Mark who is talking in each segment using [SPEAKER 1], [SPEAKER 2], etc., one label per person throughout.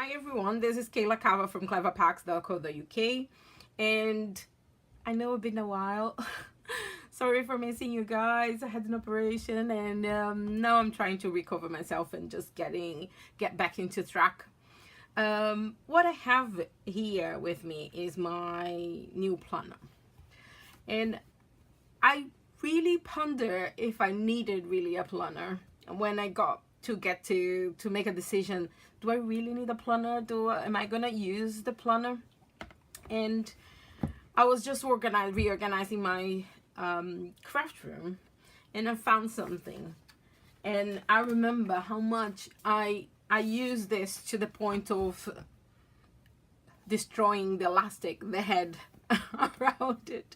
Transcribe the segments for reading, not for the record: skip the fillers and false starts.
[SPEAKER 1] Hi everyone, this is Kayla Kava from cleverpacks.co.uk, and I know it's been a while. Sorry for missing you guys. I had an operation and now I'm trying to recover myself and just get back into track. What I have here with me is my new planner, and I really ponder if I needed really a planner when I got to make a decision. Do I really need a planner? Am I gonna use the planner? And I was just reorganizing my craft room, and I found something, and I remember how much I used this to the point of destroying the elastic, the head around it.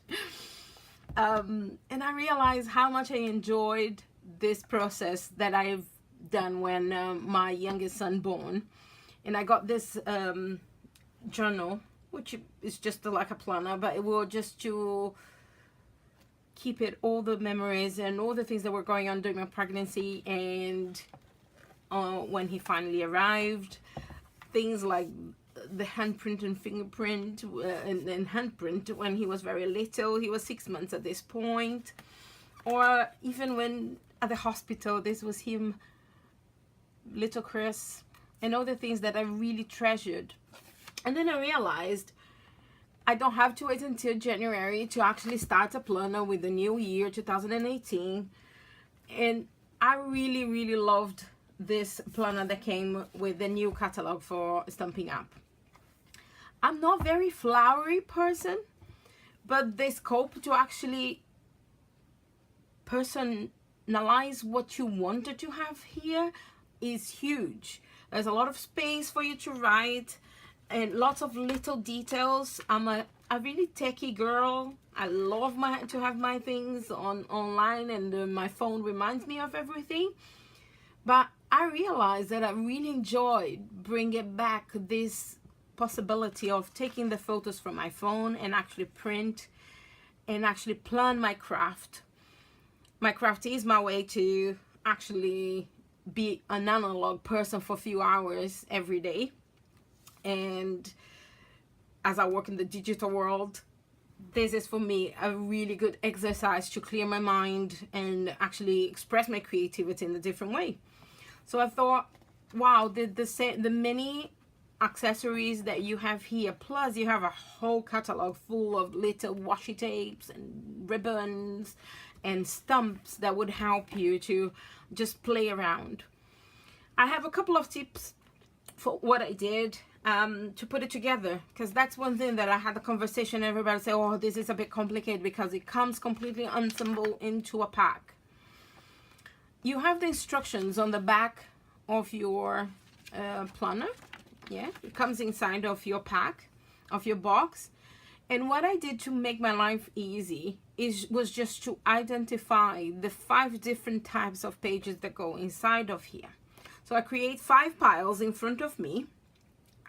[SPEAKER 1] And I realized how much I enjoyed this process that I've done when my youngest son born. And I got this journal, which is just like a planner, but it will just to keep it all the memories and all the things that were going on during my pregnancy and when he finally arrived. Things like the handprint and fingerprint and handprint when he was very little. He was 6 months at this point. Or even when at the hospital, this was him, little Chris, and all the things that I really treasured. And then I realized I don't have to wait until January to actually start a planner with the new year 2018. And I really loved this planner that came with the new catalog for Stampin' Up. I'm not very flowery person, but the scope to actually personalize what you wanted to have here is huge. There's a lot of space for you to write and lots of little details. I'm a really techie girl. I love to have my things online, and my phone reminds me of everything. But I realized that I really enjoyed bringing back this possibility of taking the photos from my phone and actually print and actually plan my craft. My craft is my way to actually be an analog person for a few hours every day. And as I work in the digital world, this is for me a really good exercise to clear my mind and actually express my creativity in a different way. So I thought, wow, the many accessories that you have here, plus you have a whole catalog full of little washi tapes and ribbons and stumps that would help you to just play around. I have a couple of tips for what I did to put it together, because that's one thing that I had a conversation, everybody say, oh, this is a bit complicated because it comes completely assembled into a pack. You have the instructions on the back of your planner. Yeah, it comes inside of your pack, of your box. And what I did to make my life easy was just to identify the 5 different types of pages that go inside of here. So I create 5 piles in front of me.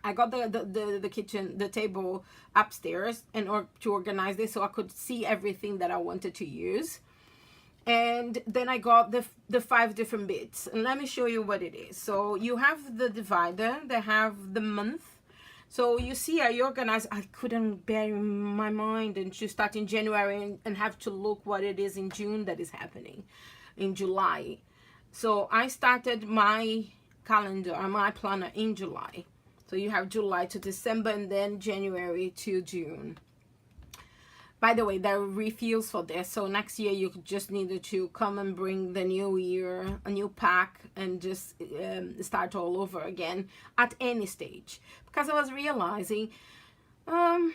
[SPEAKER 1] I got the table upstairs to organize this so I could see everything that I wanted to use. And then I got the 5 different bits, and let me show you what it is. So you have the divider, they have the month. So you see I organized. I couldn't bear in my mind and to start in January and have to look what it is in June that is happening in July. So I started my calendar, my planner, in July. So you have July to December and then January to June. By the way, there are refills for this, so next year you just needed to come and bring the new year, a new pack, and just start all over again at any stage. Because I was realizing, well,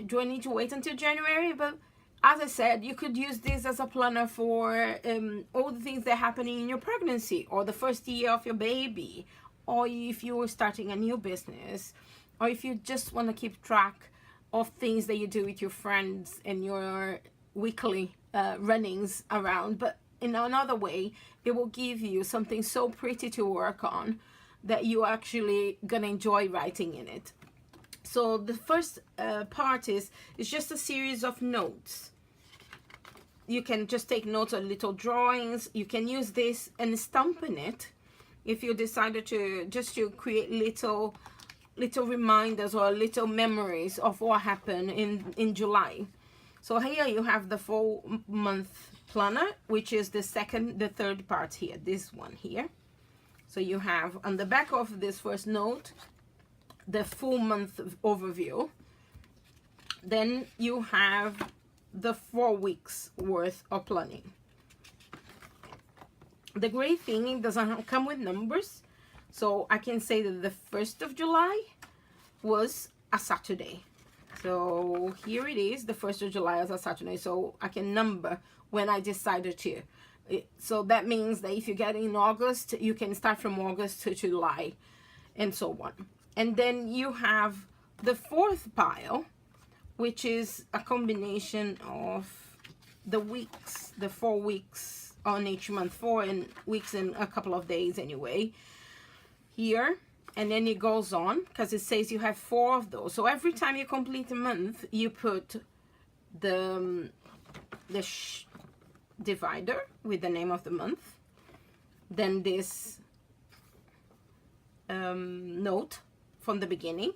[SPEAKER 1] do I need to wait until January? But as I said, you could use this as a planner for all the things that are happening in your pregnancy, or the first year of your baby, or if you're starting a new business, or if you just want to keep track of things that you do with your friends and your weekly runnings around. But in another way, it will give you something so pretty to work on that you actually gonna enjoy writing in it. So the first part is just a series of notes. You can just take notes on little drawings. You can use this and stamp in it if you decided to just to create little reminders or little memories of what happened in July. So here you have the full month planner, which is the third part here, this one here. So you have on the back of this first note the full month overview. Then you have the 4 weeks worth of planning. The great thing, it doesn't come with numbers, so I can say that the 1st of July was a Saturday. So here it is, the 1st of July as a Saturday, so I can number when I decided to. So that means that if you get in August, you can start from August to July and so on. And then you have the 4th pile, which is a combination of the weeks, the 4 weeks on each month, 4 weeks in a couple of days anyway, here. And then it goes on because it says you have 4 of those. So every time you complete a month, you put the divider with the name of the month, then this note from the beginning,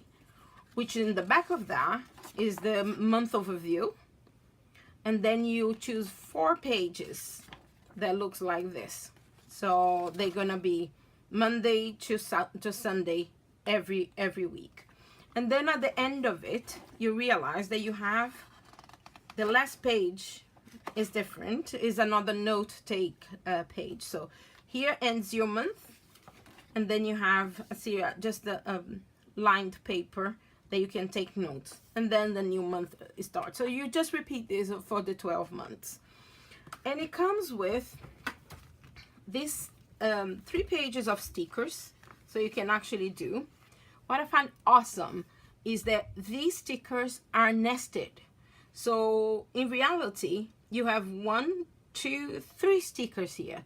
[SPEAKER 1] which in the back of that is the month overview, and then you choose 4 pages that looks like this. So they're gonna be Monday to Sunday every week. And then at the end of it, you realize that you have the last page is different, is another note take page. So here ends your month, and then you have just the lined paper that you can take notes, and then the new month starts. So you just repeat this for the 12 months, and it comes with this 3 pages of stickers, so you can actually do. What I find awesome is that these stickers are nested. So in reality, you have 1, 2, 3 stickers here.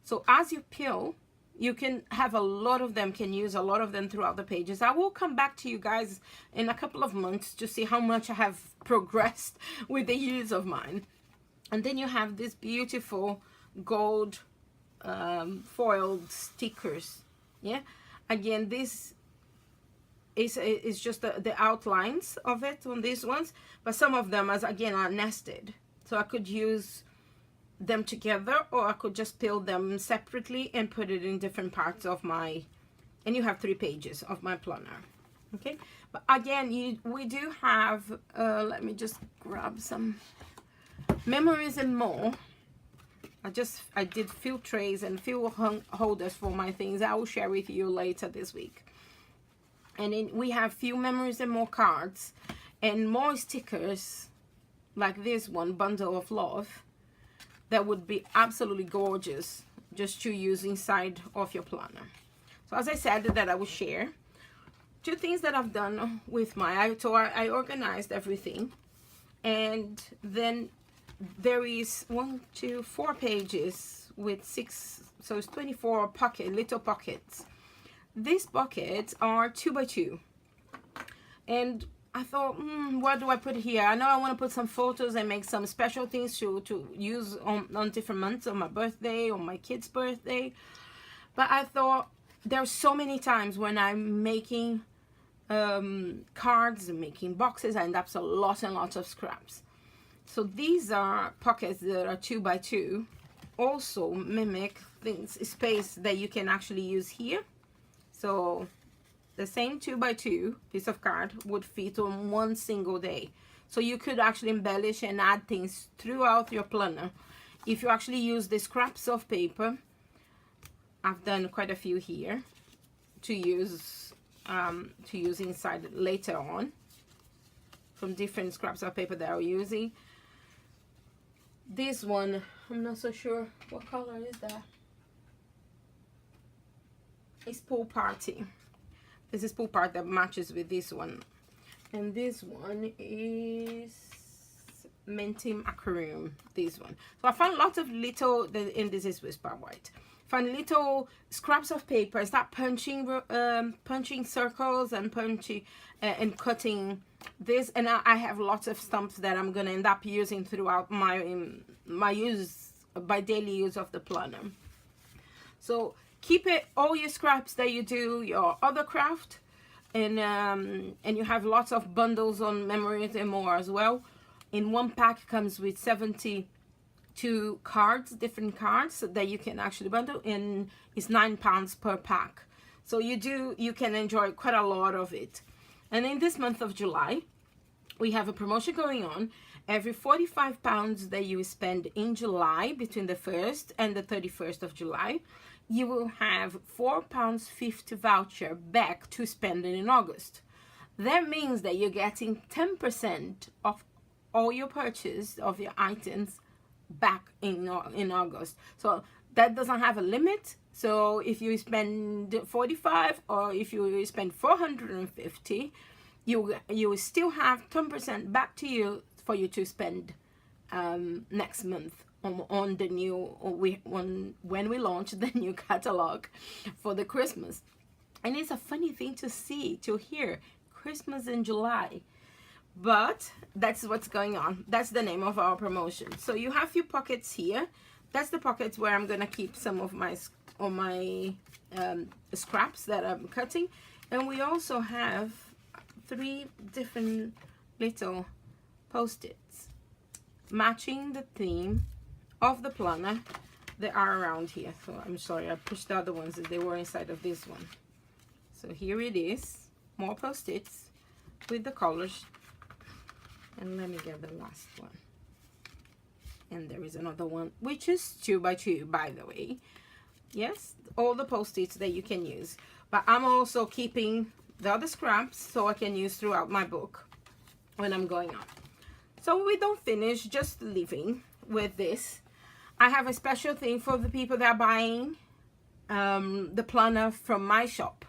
[SPEAKER 1] So as you peel, you can have a lot of them, can use a lot of them throughout the pages. I will come back to you guys in a couple of months to see how much I have progressed with the use of mine. And then you have this beautiful gold foiled stickers. Yeah, again, this is just the outlines of it on these ones, but some of them again are nested, so I could use them together, or I could just peel them separately and put it in different parts of my, and you have 3 pages of my planner. Okay, but again, we do have let me just grab some memories and more. I did few trays and few holders for my things. I will share with you later this week. And then we have few memories and more cards and more stickers like this one, Bundle of Love, that would be absolutely gorgeous just to use inside of your planner. So as I said, that I will share 2 things that I've done with I organized everything, and then there is 1, 2, 4 pages with 6, so it's 24 little pockets. These pockets are 2 by 2, and I thought, what do I put here? I know I want to put some photos and make some special things to use on different months, on my birthday, on my kid's birthday. But I thought there's so many times when I'm making cards and making boxes, I end up with lots and lots of scraps. So these are pockets that are 2 by 2, also mimic space that you can actually use here. So the same 2 by 2 piece of card would fit on one single day. So you could actually embellish and add things throughout your planner. If you actually use the scraps of paper, I've done quite a few here to use inside later on from different scraps of paper that I'm using. This one, I'm not so sure what color is that. It's Pool Party. This is Pool Party that matches with this one. And this one is Minty Macaroon, this one. So I found lots of little, and this is Whisper White. Find little scraps of paper, start punching circles and and cutting this, and I have lots of stumps that I'm gonna end up using throughout my daily use of the planner. So keep it, all your scraps that you do, your other craft, and you have lots of bundles on memories and more as well. In one pack comes with 72 cards, different cards that you can actually bundle, and it's £9 per pack. So you can enjoy quite a lot of it. And in this month of July, we have a promotion going on. Every £45 that you spend in July, between the 1st and the 31st of July, you will have £4.50 voucher back to spend in August. That means that you're getting 10% of all your purchase of your items back in August. So that doesn't have a limit. So if you spend 45 or if you spend 450, you will still have 10% back to you for you to spend next month on the new, when we launch the new catalog for the Christmas. And it's a funny thing to hear Christmas in July, but that's what's going on. That's the name of our promotion. So you have your pockets here. That's the pockets where I'm gonna keep some of my scraps that I'm cutting. And we also have 3 different little post-its matching the theme of the planner that are around here. So I'm sorry, I pushed the other ones as they were inside of this one. So here it is, more post-its with the colors. And let me get the last one. And there is another one, which is 2 by 2, by the way. Yes, all the post-its that you can use. But I'm also keeping the other scraps so I can use throughout my book when I'm going on. So we don't finish just leaving with this. I have a special thing for the people that are buying the planner from my shop.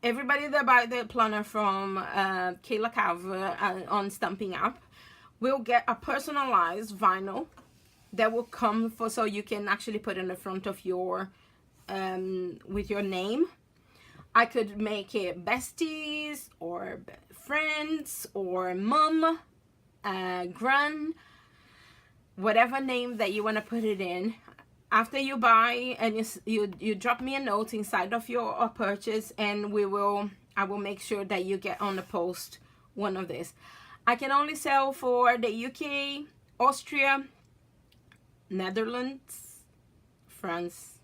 [SPEAKER 1] Everybody that buy the planner from Kayla Calver on Stampin app will get a personalized vinyl that will come so you can actually put in the front of your with your name. I could make it besties or friends or mom, gran, whatever name that you want to put it in. After you buy, and you drop me a note inside of your purchase, and I will make sure that you get on the post one of this. I can only sell for the UK, Austria, Netherlands, France,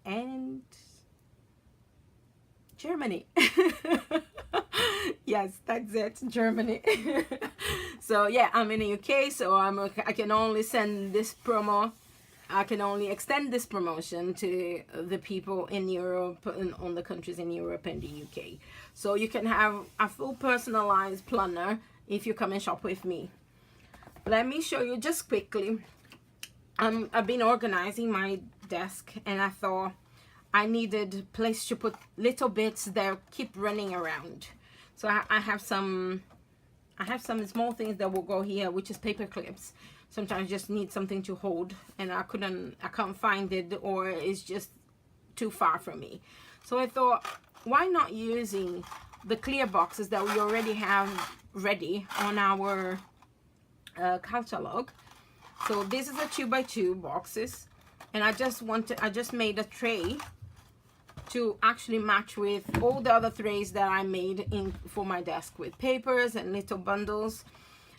[SPEAKER 1] and Germany. Yes, that's it, Germany. So yeah, I'm in the UK, so I can only send this promo. I can only extend this promotion to the people in Europe and on the countries in Europe and the UK. So you can have a full personalized planner if you come and shop with me. Let me show you just quickly. I've been organizing my desk, and I thought I needed a place to put little bits that keep running around. So I have some small things that will go here, which is paper clips. Sometimes just need something to hold, and I can't find it, or it's just too far from me. So I thought, why not using the clear boxes that we already have ready on our catalog. So this is a 2 by 2 boxes, and I just made a tray to actually match with all the other trays that I made for my desk with papers and little bundles.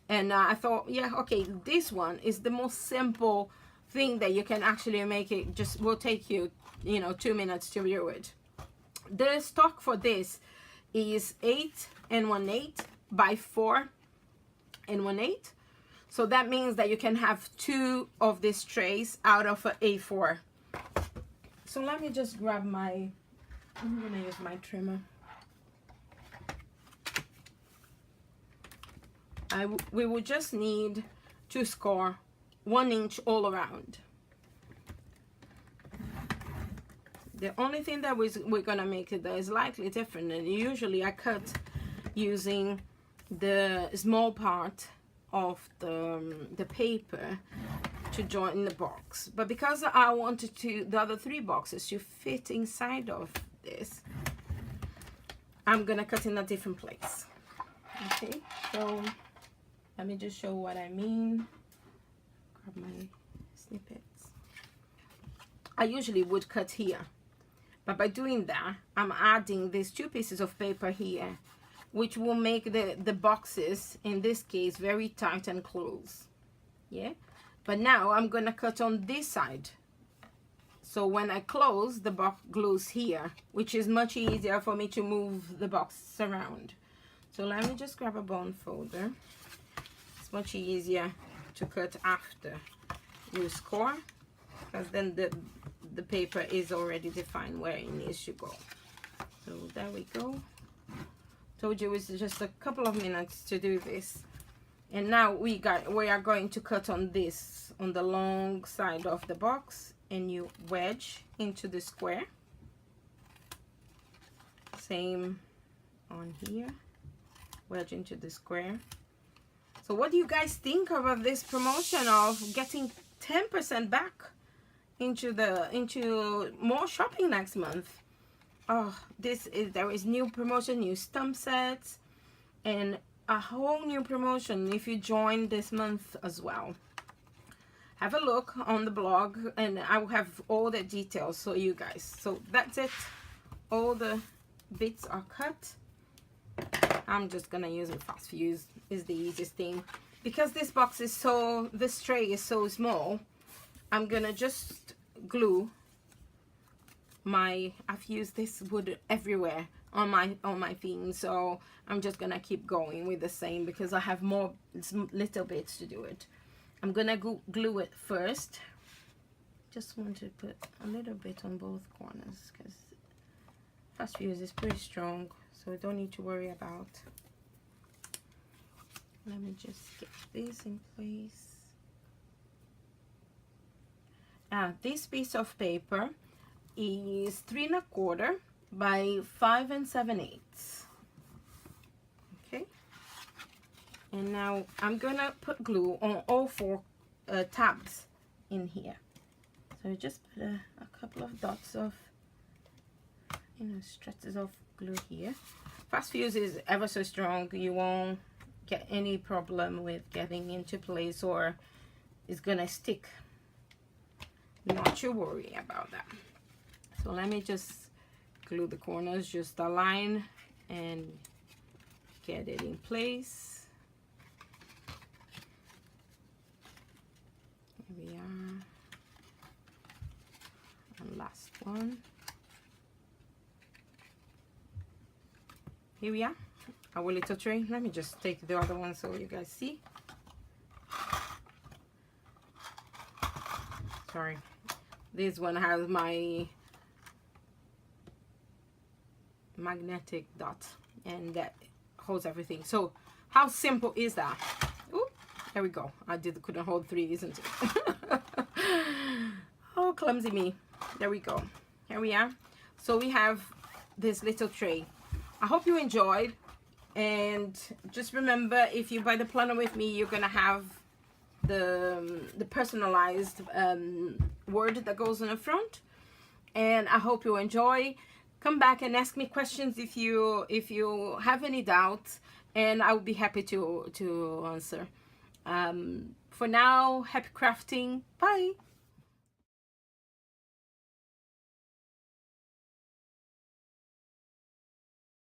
[SPEAKER 1] And I thought, yeah, okay, this one is the most simple thing that you can actually make. It just will take you, 2 minutes to do it. The stock for this is 8 1/8 by 4 1/8. So that means that you can have 2 of these trays out of an A4. So let me just grab I'm gonna use my trimmer. We will just need to score 1 inch all around. The only thing that we're gonna make it that is slightly different, and usually I cut using the small part of the paper to join the box, but because I wanted the other 3 boxes to fit inside of this, I'm gonna cut in a different place. Okay, so let me just show what I mean. Grab my snippets. I usually would cut here, But by doing that, I'm adding these 2 pieces of paper here, which will make the boxes, in this case, very tight and close. Yeah. But now I'm gonna cut on this side. So when I close, the box glues here, which is much easier for me to move the box around. So let me just grab a bond folder. It's much easier to cut after you score, because then the paper is already defined where it needs to go. So there we go. Told you it's just a couple of minutes to do this. And now we are going to cut on this, on the long side of the box, and you wedge into the square. Same on here, wedge into the square. So what do you guys think about this promotion of getting 10% back into more shopping next month? Oh, there is new promotion, new stamp sets, and a whole new promotion if you join this month as well. Have a look on the blog, and I will have all the details so you guys. So that's it. All the bits are cut. I'm just gonna use a fast fuse, is the easiest thing. Because this box is this tray is so small, I'm gonna just glue I've used this wood everywhere on my theme, so I'm just gonna keep going with the same because I have more little bits to do it. I'm gonna glue it first. Just want to put a little bit on both corners because fast fuse is pretty strong, so I don't need to worry about. Let me just get this in place. This piece of paper is 3 1/4 by 5 7/8. Okay, and now I'm gonna put glue on all 4 tabs in here. So just put a couple of dots of, stretches of glue here. Fast fuse is ever so strong. You won't get any problem with getting into place, or it's gonna stick. Not to worry about that. So let me just glue the corners, just align and get it in place. Here we are. And last one. Here we are, our little tray. Let me just take the other one so you guys see. Sorry, this one has my magnetic dot, and that holds everything. So how simple is that? Ooh, there we go. Couldn't hold 3, isn't it? Oh, clumsy me. There we go. Here we are. So we have this little tray. I hope you enjoyed, and just remember, if you buy the planner with me, you're gonna have the personalized word that goes on the front. And I hope you enjoy. Come back and ask me questions if you have any doubts, and I will be happy to answer. For now, happy crafting. Bye.